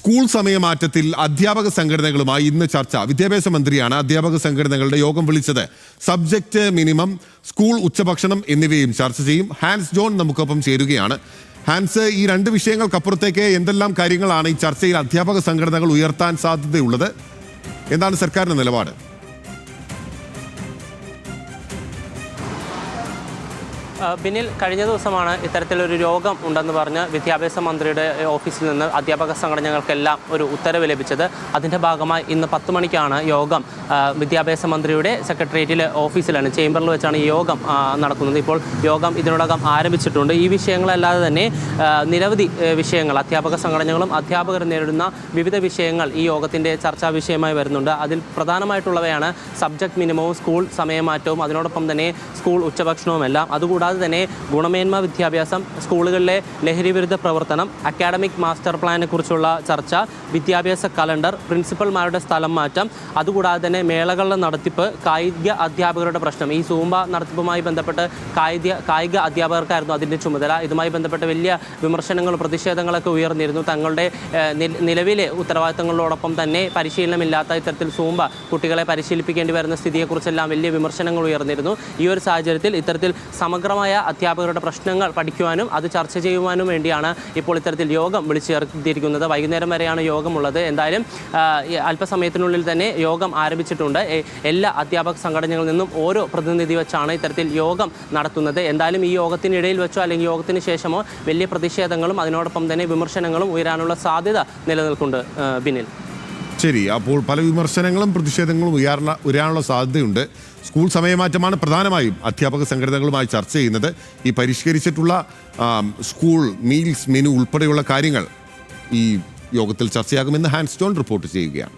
School സമയമാറ്റത്തിൽ അധ്യാപക സംഘടനകളുമായി ഇന്ന് ചർച്ച. വിദ്യാഭ്യാസ മന്ത്രിയാണ് അധ്യാപക സംഘടനകളുടെ യോഗം വിളിച്ചത്. സബ്ജക്ട് മിനിമം, സ്കൂൾ ഉച്ചഭക്ഷണം എന്നിവയും ചർച്ച ചെയ്യും. ഹാൻസ് ജോൺ നമുക്കൊപ്പം ചേരുകയാണ്. ഹാൻസ്, ഈ രണ്ട് വിഷയങ്ങൾക്കപ്പുറത്തേക്ക് എന്തെല്ലാം കാര്യങ്ങളാണ് ഈ ചർച്ചയിൽ അധ്യാപക സംഘടനകൾ ഉയർത്താൻ സാധ്യതയുള്ളത്? എന്താണ് സർക്കാരിന്റെ നിലപാട്? ബിനിൽ, കഴിഞ്ഞ ദിവസമാണ് ഇത്തരത്തിലൊരു രോഗം ഉണ്ടെന്ന് പറഞ്ഞ് വിദ്യാഭ്യാസ മന്ത്രിയുടെ ഓഫീസിൽ നിന്ന് അധ്യാപക സംഘടനകൾക്കെല്ലാം ഒരു ഉത്തരവ് ലഭിച്ചത്. അതിൻ്റെ ഭാഗമായി ഇന്ന് 10 മണിക്കാണ് യോഗം വിദ്യാഭ്യാസ മന്ത്രിയുടെ സെക്രട്ടേറിയറ്റിലെ ഓഫീസിലാണ്, ചേംബറിൽ വെച്ചാണ് ഈ യോഗം നടക്കുന്നത്. ഇപ്പോൾ യോഗം ഇതിനോടകം ആരംഭിച്ചിട്ടുണ്ട്. ഈ വിഷയങ്ങളല്ലാതെ തന്നെ നിരവധി വിഷയങ്ങൾ അധ്യാപക സംഘടനകളും അധ്യാപകർ നേരിടുന്ന വിവിധ വിഷയങ്ങൾ ഈ യോഗത്തിൻ്റെ ചർച്ചാ വിഷയമായി വരുന്നുണ്ട്. അതിൽ പ്രധാനമായിട്ടുള്ളവയാണ് സബ്ജക്ട് മിനിമവും സ്കൂൾ സമയമാറ്റവും അതിനോടൊപ്പം തന്നെ സ്കൂൾ ഉച്ചഭക്ഷണവും എല്ലാം. അതുകൂടാതെ തന്നെ ഗുണമേന്മ വിദ്യാഭ്യാസം, സ്കൂളുകളിലെ ലഹരി വിരുദ്ധ പ്രവർത്തനം, അക്കാഡമിക് മാസ്റ്റർ പ്ലാനെ കുറിച്ചുള്ള ചർച്ച, വിദ്യാഭ്യാസ കലണ്ടർ, പ്രിൻസിപ്പൽമാരുടെ സ്ഥലം മാറ്റം, അതുകൂടാതെ തന്നെ മേളകളുടെ നടത്തിപ്പ്, കായിക അധ്യാപകരുടെ പ്രശ്നം. ഈ സൂംബ നടത്തിപ്പുമായി ബന്ധപ്പെട്ട് കായിക അധ്യാപകർക്കായിരുന്നു അതിൻ്റെ ചുമതല. ഇതുമായി ബന്ധപ്പെട്ട് വലിയ വിമർശനങ്ങളും പ്രതിഷേധങ്ങളൊക്കെ ഉയർന്നിരുന്നു. തങ്ങളുടെ നിലവിലെ ഉത്തരവാദിത്തങ്ങളോടൊപ്പം തന്നെ പരിശീലനമില്ലാത്ത ഇത്തരത്തിൽ സൂംബ കുട്ടികളെ പരിശീലിപ്പിക്കേണ്ടി വരുന്ന സ്ഥിതിയെക്കുറിച്ചെല്ലാം വലിയ വിമർശനങ്ങൾ ഉയർന്നിരുന്നു. ഈ ഒരു സാഹചര്യത്തിൽ ഇത്തരത്തിൽ സമഗ്രമായ അധ്യാപകരുടെ പ്രശ്നങ്ങൾ പഠിക്കുവാനും അത് ചർച്ച ചെയ്യുവാനും വേണ്ടിയാണ് ഇപ്പോൾ ഇത്തരത്തിൽ യോഗം വിളിച്ചു ചേർത്തിരിക്കുന്നത്. വൈകുന്നേരം വരെയാണ് യോഗമുള്ളത്. എന്തായാലും അല്പസമയത്തിനുള്ളിൽ തന്നെ യോഗം ആരംഭിച്ചിട്ടുണ്ട്. എല്ലാ അധ്യാപക സംഘടനകളിൽ നിന്നും ഓരോ പ്രതിനിധി വെച്ചാണ് ഇത്തരത്തിൽ യോഗം നടത്തുന്നത്. എന്തായാലും ഈ യോഗത്തിനിടയിൽ വെച്ചോ അല്ലെങ്കിൽ യോഗത്തിന് ശേഷമോ വലിയ പ്രതിഷേധങ്ങളും അതിനോടൊപ്പം തന്നെ വിമർശനങ്ങളും ഉയരാനുള്ള സാധ്യത നിലനിൽക്കുന്നുണ്ട്. ബിനിൽ, ശരി. അപ്പോൾ പല വിമർശനങ്ങളും പ്രതിഷേധങ്ങളും ഉയരാനുള്ള സാധ്യതയുണ്ട്. സ്കൂൾ സമയമാറ്റമാണ് പ്രധാനമായും അധ്യാപക സംഘടനകളുമായി ചർച്ച ചെയ്യുന്നത്. ഈ പരിഷ്കരിച്ചിട്ടുള്ള സ്കൂൾ മീൽസ് മെനു ഉൾപ്പെടെയുള്ള കാര്യങ്ങൾ ഈ യോഗത്തിൽ ചർച്ചയാകുമെന്ന് ഹാൻസ് ജോൺ റിപ്പോർട്ട് ചെയ്യുകയാണ്.